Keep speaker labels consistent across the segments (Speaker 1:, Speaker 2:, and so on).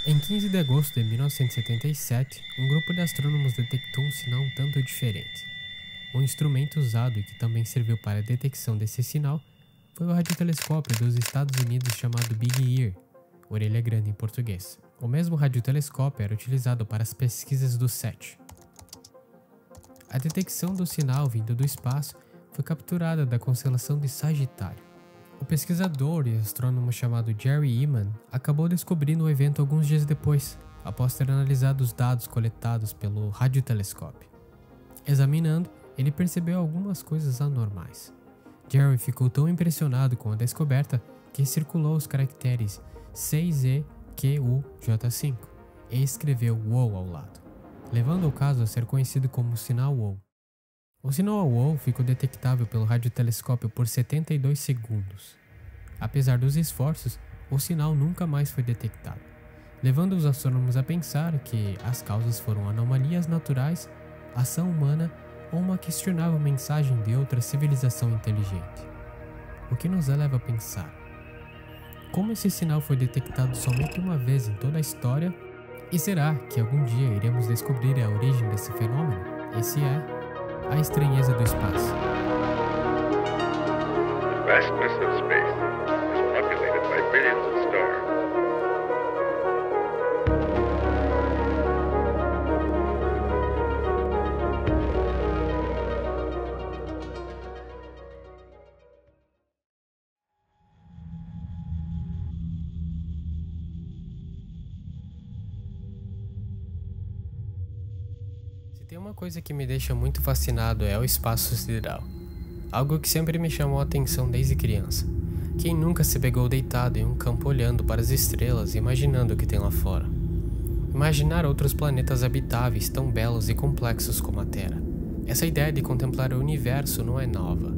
Speaker 1: Em 15 de agosto de 1977, um grupo de astrônomos detectou um sinal um tanto diferente. Um instrumento usado e que também serviu para a detecção desse sinal foi o radiotelescópio dos Estados Unidos chamado Big Ear, orelha grande em português. O mesmo radiotelescópio era utilizado para as pesquisas do SET. A detecção do sinal vindo do espaço foi capturada da constelação de Sagitário. O pesquisador e astrônomo chamado Jerry Eman acabou descobrindo o evento alguns dias depois, após ter analisado os dados coletados pelo radiotelescópio. Examinando, ele percebeu algumas coisas anormais. Jerry ficou tão impressionado com a descoberta que circulou os caracteres 6EQUJ5 e escreveu WOW ao lado, levando o caso a ser conhecido como sinal WOW. O sinal WOW ficou detectável pelo radiotelescópio por 72 segundos. Apesar dos esforços, o sinal nunca mais foi detectado, levando os astrônomos a pensar que as causas foram anomalias naturais, ação humana ou uma questionável mensagem de outra civilização inteligente. O que nos leva a pensar: como esse sinal foi detectado somente uma vez em toda a história? E será que algum dia iremos descobrir a origem desse fenômeno? Esse é a estranheza do espaço.
Speaker 2: The vastness of space is populated by billions of stars.
Speaker 1: Se tem uma coisa que me deixa muito fascinado é o espaço sideral. Algo que sempre me chamou a atenção desde criança. Quem nunca se pegou deitado em um campo olhando para as estrelas e imaginando o que tem lá fora? Imaginar outros planetas habitáveis tão belos e complexos como a Terra. Essa ideia de contemplar o universo não é nova.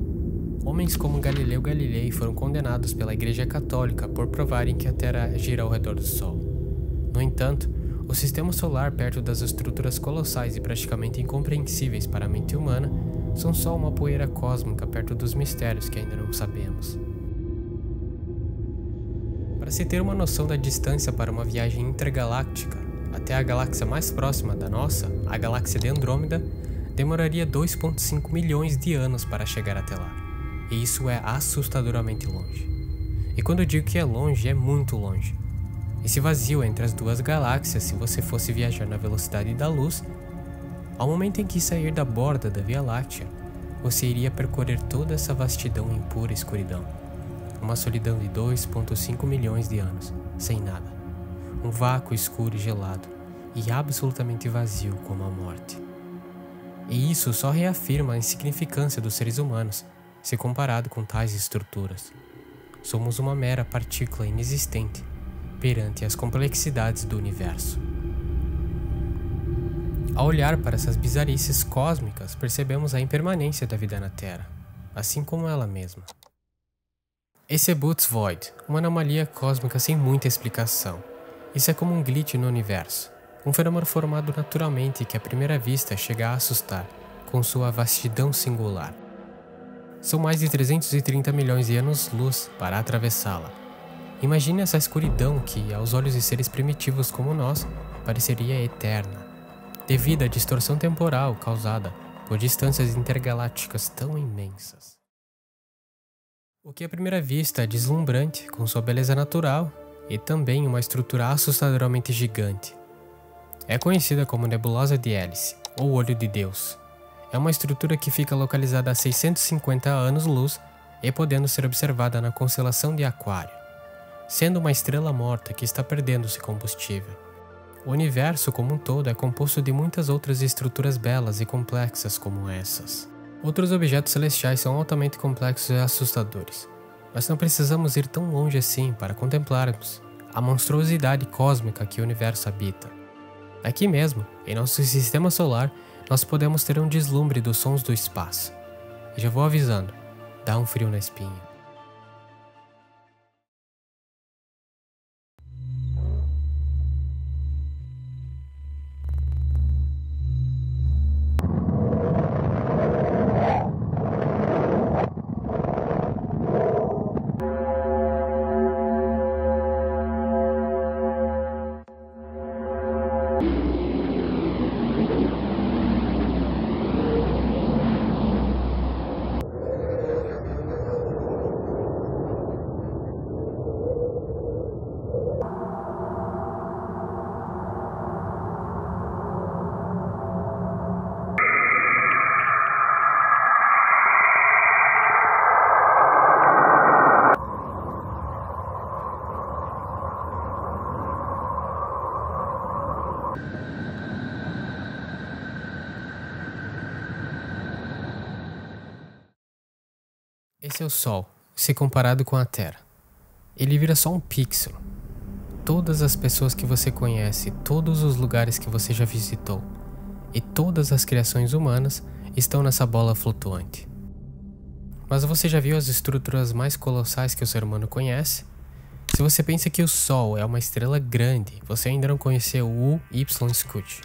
Speaker 1: Homens como Galileu Galilei foram condenados pela Igreja Católica por provarem que a Terra gira ao redor do Sol. No entanto, o sistema solar, perto das estruturas colossais e praticamente incompreensíveis para a mente humana, são só uma poeira cósmica perto dos mistérios que ainda não sabemos. Para se ter uma noção da distância para uma viagem intergaláctica até a galáxia mais próxima da nossa, a galáxia de Andrômeda, demoraria 2,5 milhões de anos para chegar até lá. E isso é assustadoramente longe. E quando eu digo que é longe, é muito longe. Esse vazio entre as duas galáxias, se você fosse viajar na velocidade da luz, ao momento em que sair da borda da Via Láctea, você iria percorrer toda essa vastidão em pura escuridão. Uma solidão de 2,5 milhões de anos, sem nada. Um vácuo escuro e gelado, e absolutamente vazio como a morte. E isso só reafirma a insignificância dos seres humanos, se comparado com tais estruturas. Somos uma mera partícula inexistente perante as complexidades do universo. Ao olhar para essas bizarrices cósmicas, percebemos a impermanência da vida na Terra, assim como ela mesma. Esse é Boots Void, uma anomalia cósmica sem muita explicação. Isso é como um glitch no universo, um fenômeno formado naturalmente que à primeira vista chega a assustar, com sua vastidão singular. São mais de 330 milhões de anos-luz para atravessá-la. Imagine essa escuridão que, aos olhos de seres primitivos como nós, pareceria eterna, devido à distorção temporal causada por distâncias intergalácticas tão imensas. O que à primeira vista é deslumbrante, com sua beleza natural e também uma estrutura assustadoramente gigante. É conhecida como Nebulosa de Hélice, ou Olho de Deus. É uma estrutura que fica localizada a 650 anos-luz e podendo ser observada na constelação de Aquário, sendo uma estrela morta que está perdendo-se combustível. O universo como um todo é composto de muitas outras estruturas belas e complexas como essas. Outros objetos celestiais são altamente complexos e assustadores, mas não precisamos ir tão longe assim para contemplarmos a monstruosidade cósmica que o universo habita. Aqui mesmo, em nosso sistema solar, nós podemos ter um deslumbre dos sons do espaço. E já vou avisando, dá um frio na espinha. Esse é o Sol, se comparado com a Terra. Ele vira só um pixel. Todas as pessoas que você conhece, todos os lugares que você já visitou e todas as criações humanas estão nessa bola flutuante. Mas você já viu as estruturas mais colossais que o ser humano conhece? Se você pensa que o Sol é uma estrela grande, você ainda não conheceu o Y Scuti,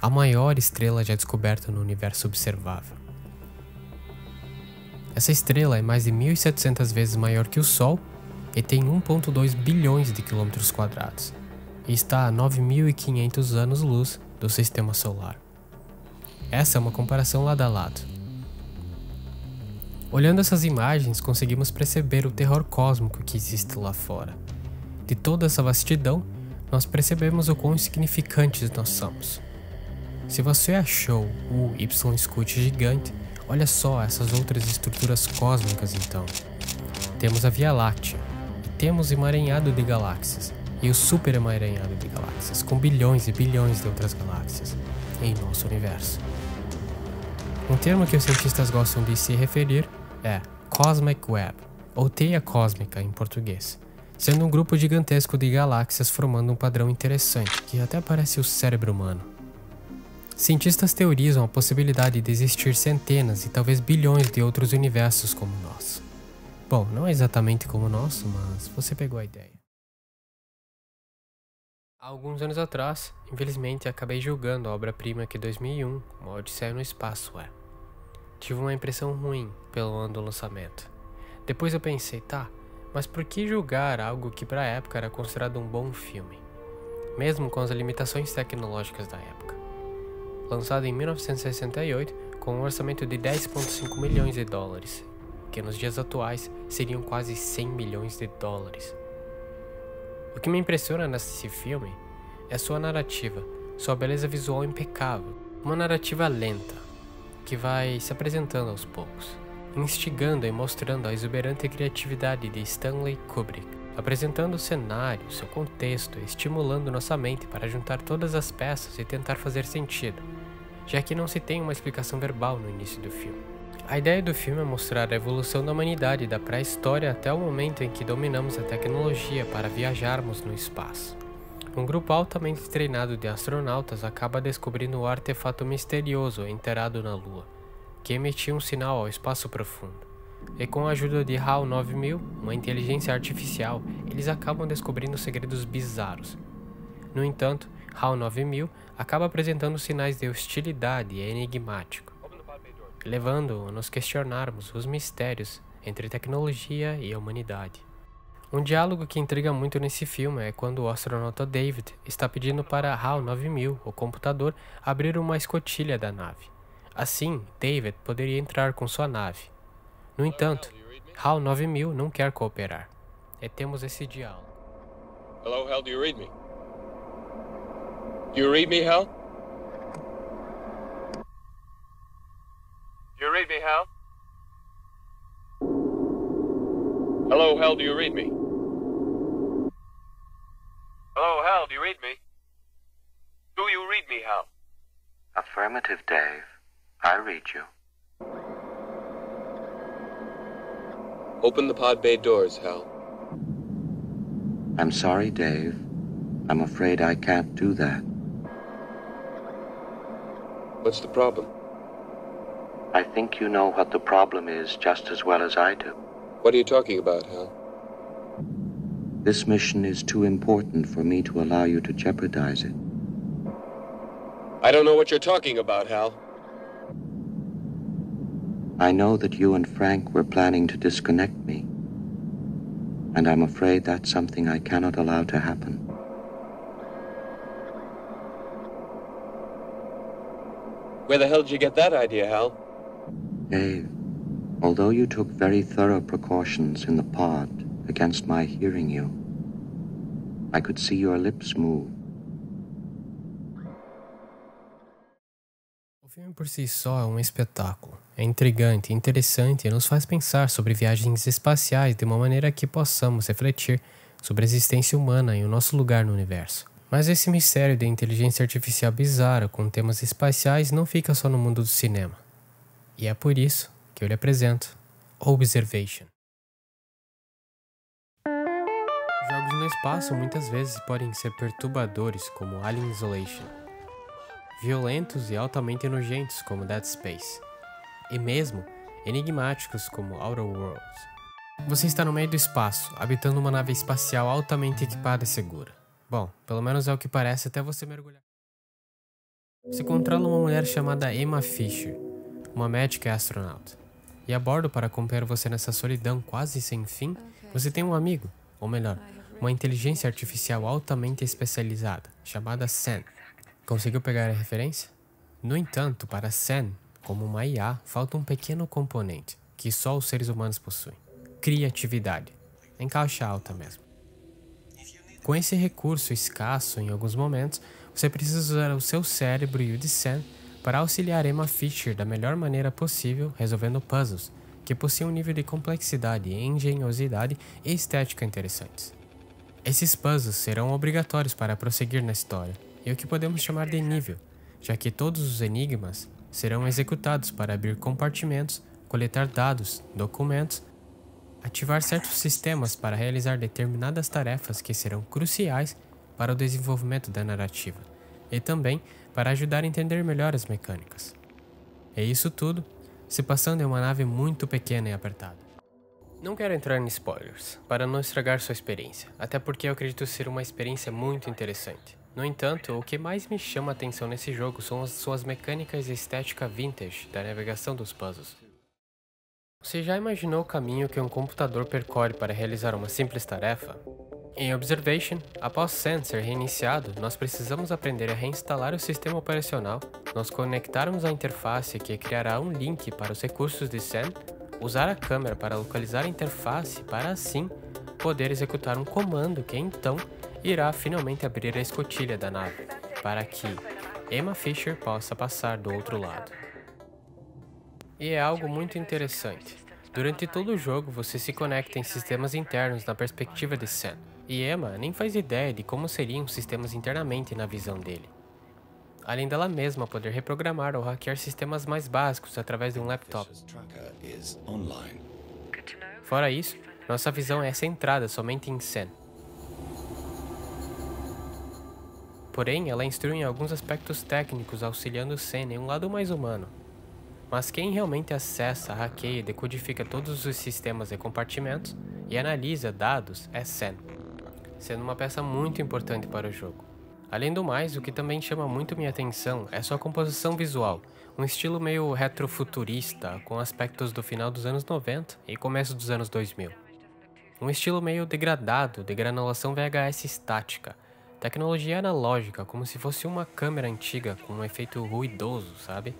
Speaker 1: a maior estrela já descoberta no universo observável. Essa estrela é mais de 1.700 vezes maior que o Sol e tem 1,2 bilhões de quilômetros quadrados, e está a 9.500 anos-luz do Sistema Solar. Essa é uma comparação lado a lado. Olhando essas imagens, conseguimos perceber o terror cósmico que existe lá fora. De toda essa vastidão, nós percebemos o quão insignificantes nós somos. Se você achou o Y Scuti gigante, olha só essas outras estruturas cósmicas então. Temos a Via Láctea, e temos o emaranhado de galáxias, e o super emaranhado de galáxias, com bilhões e bilhões de outras galáxias em nosso universo. Um termo que os cientistas gostam de se referir é Cosmic Web, ou teia cósmica em português, sendo um grupo gigantesco de galáxias formando um padrão interessante, que até parece o cérebro humano. Cientistas teorizam a possibilidade de existir centenas e talvez bilhões de outros universos como o nosso. Bom, não é exatamente como o nosso, mas você pegou a ideia. Há alguns anos atrás, infelizmente, acabei julgando a obra-prima que 2001, Uma Odisseia no Espaço, é. Tive uma impressão ruim pelo ano do lançamento. Depois eu pensei, mas por que julgar algo que para a época era considerado um bom filme? Mesmo com as limitações tecnológicas da época. Lançado em 1968, com um orçamento de 10,5 milhões de dólares, que nos dias atuais seriam quase 100 milhões de dólares. O que me impressiona nesse filme é sua narrativa, sua beleza visual impecável, uma narrativa lenta, que vai se apresentando aos poucos, instigando e mostrando a exuberante criatividade de Stanley Kubrick, apresentando o cenário, seu contexto, estimulando nossa mente para juntar todas as peças e tentar fazer sentido, já que não se tem uma explicação verbal no início do filme. A ideia do filme é mostrar a evolução da humanidade da pré-história até o momento em que dominamos a tecnologia para viajarmos no espaço. Um grupo altamente treinado de astronautas acaba descobrindo um artefato misterioso enterrado na Lua, que emitia um sinal ao espaço profundo. E com a ajuda de HAL 9000, uma inteligência artificial, eles acabam descobrindo segredos bizarros. No entanto, HAL 9000 acaba apresentando sinais de hostilidade e é enigmático, levando a nos questionarmos os mistérios entre tecnologia e a humanidade. Um diálogo que intriga muito nesse filme é quando o astronauta David está pedindo para HAL 9000, o computador, abrir uma escotilha da nave. Assim, David poderia entrar com sua nave. No entanto, HAL 9000 não quer cooperar. E temos esse diálogo.
Speaker 2: Hello, Hal, do you read me? Do you read me, Hal? Do you read me, Hal? Hello, Hal, do you read me? Hello, Hal, do you read me? Do you read me, Hal?
Speaker 3: Affirmative, Dave. I read you.
Speaker 2: Open the pod bay doors, Hal.
Speaker 3: I'm sorry, Dave. I'm afraid I can't do that.
Speaker 2: What's the problem?
Speaker 3: I think you know what the problem is just as well as I do.
Speaker 2: What are you talking about, Hal?
Speaker 3: This mission is too important for me to allow you to jeopardize it.
Speaker 2: I don't know what you're talking about, Hal.
Speaker 3: I know that you and Frank were planning to disconnect me, and I'm afraid that's something I cannot allow to happen.
Speaker 2: Where the hell did you get that idea, Hal?
Speaker 3: Dave, although you took very thorough precautions in the pod against my hearing you, I could see your lips move.
Speaker 1: O filme por si só é um espetáculo. É intrigante, interessante e nos faz pensar sobre viagens espaciais de uma maneira que possamos refletir sobre a existência humana e o nosso lugar no universo. Mas esse mistério da inteligência artificial bizarra com temas espaciais não fica só no mundo do cinema. E é por isso que eu lhe apresento Observation. Jogos no espaço muitas vezes podem ser perturbadores, como Alien Isolation, violentos e altamente nojentos, como Dead Space, e mesmo enigmáticos, como Outer Worlds. Você está no meio do espaço, habitando uma nave espacial altamente equipada e segura. Bom, pelo menos é o que parece até você mergulhar. Você controla uma mulher chamada Emma Fisher, uma médica e astronauta. E a bordo, para acompanhar você nessa solidão quase sem fim, você tem um amigo, ou melhor, uma inteligência artificial altamente especializada, chamada Sen. Conseguiu pegar a referência? No entanto, para Sen, como uma IA, falta um pequeno componente, que só os seres humanos possuem. Criatividade. Em caixa alta mesmo. Com esse recurso escasso em alguns momentos, você precisa usar o seu cérebro e o de Sen para auxiliar Emma Fisher da melhor maneira possível, resolvendo puzzles que possuem um nível de complexidade, engenhosidade e estética interessantes. Esses puzzles serão obrigatórios para prosseguir na história, e o que podemos chamar de nível, já que todos os enigmas serão executados para abrir compartimentos, coletar dados, documentos, ativar certos sistemas para realizar determinadas tarefas que serão cruciais para o desenvolvimento da narrativa, e também para ajudar a entender melhor as mecânicas. E isso tudo se passando em uma nave muito pequena e apertada. Não quero entrar em spoilers, para não estragar sua experiência, até porque eu acredito ser uma experiência muito interessante. No entanto, o que mais me chama a atenção nesse jogo são as suas mecânicas e estética vintage da navegação dos puzzles. Você já imaginou o caminho que um computador percorre para realizar uma simples tarefa? Em Observation, após Sen ser reiniciado, nós precisamos aprender a reinstalar o sistema operacional, nos conectarmos à interface que criará um link para os recursos de Sen, usar a câmera para localizar a interface para assim poder executar um comando que então irá finalmente abrir a escotilha da nave, para que Emma Fisher possa passar do outro lado. E é algo muito interessante. Durante todo o jogo, você se conecta em sistemas internos na perspectiva de Sen, e Emma nem faz ideia de como seriam os sistemas internamente na visão dele. Além dela mesma poder reprogramar ou hackear sistemas mais básicos através de um laptop. Fora isso, nossa visão é centrada somente em Sen. Porém, ela instrui em alguns aspectos técnicos, auxiliando Sen em um lado mais humano. Mas quem realmente acessa, hackeia e decodifica todos os sistemas e compartimentos e analisa dados é Sen, sendo uma peça muito importante para o jogo. Além do mais, o que também chama muito minha atenção é sua composição visual, um estilo meio retrofuturista, com aspectos do final dos anos 90 e começo dos anos 2000. Um estilo meio degradado, de granulação VHS estática, tecnologia analógica, como se fosse uma câmera antiga com um efeito ruidoso, sabe?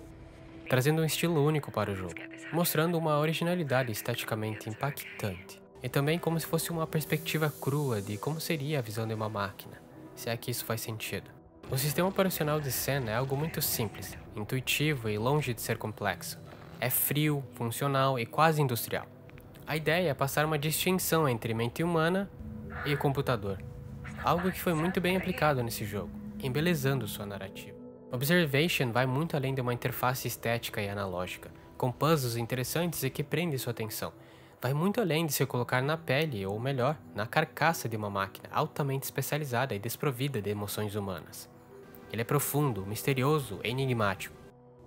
Speaker 1: Trazendo um estilo único para o jogo, mostrando uma originalidade esteticamente impactante, e também como se fosse uma perspectiva crua de como seria a visão de uma máquina, se é que isso faz sentido. O sistema operacional de Sen é algo muito simples, intuitivo e longe de ser complexo. É frio, funcional e quase industrial. A ideia é passar uma distinção entre mente humana e computador, algo que foi muito bem aplicado nesse jogo, embelezando sua narrativa. Observation vai muito além de uma interface estética e analógica, com puzzles interessantes e que prendem sua atenção. Vai muito além de se colocar na pele, ou melhor, na carcaça de uma máquina altamente especializada e desprovida de emoções humanas. Ele é profundo, misterioso e enigmático,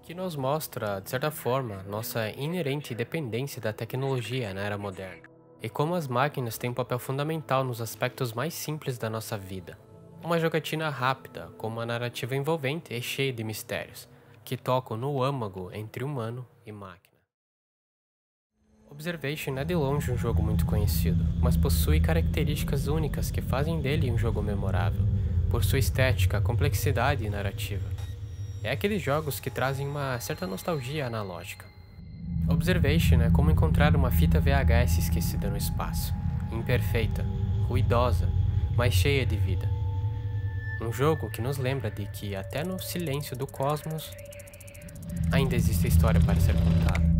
Speaker 1: que nos mostra, de certa forma, nossa inerente dependência da tecnologia na era moderna, e como as máquinas têm um papel fundamental nos aspectos mais simples da nossa vida. Uma jogatina rápida, com uma narrativa envolvente e cheia de mistérios, que tocam no âmago entre humano e máquina. Observation é de longe um jogo muito conhecido, mas possui características únicas que fazem dele um jogo memorável, por sua estética, complexidade e narrativa. É aqueles jogos que trazem uma certa nostalgia analógica. Observation é como encontrar uma fita VHS esquecida no espaço, imperfeita, ruidosa, mas cheia de vida. Um jogo que nos lembra de que até no silêncio do cosmos ainda existe história para ser contada.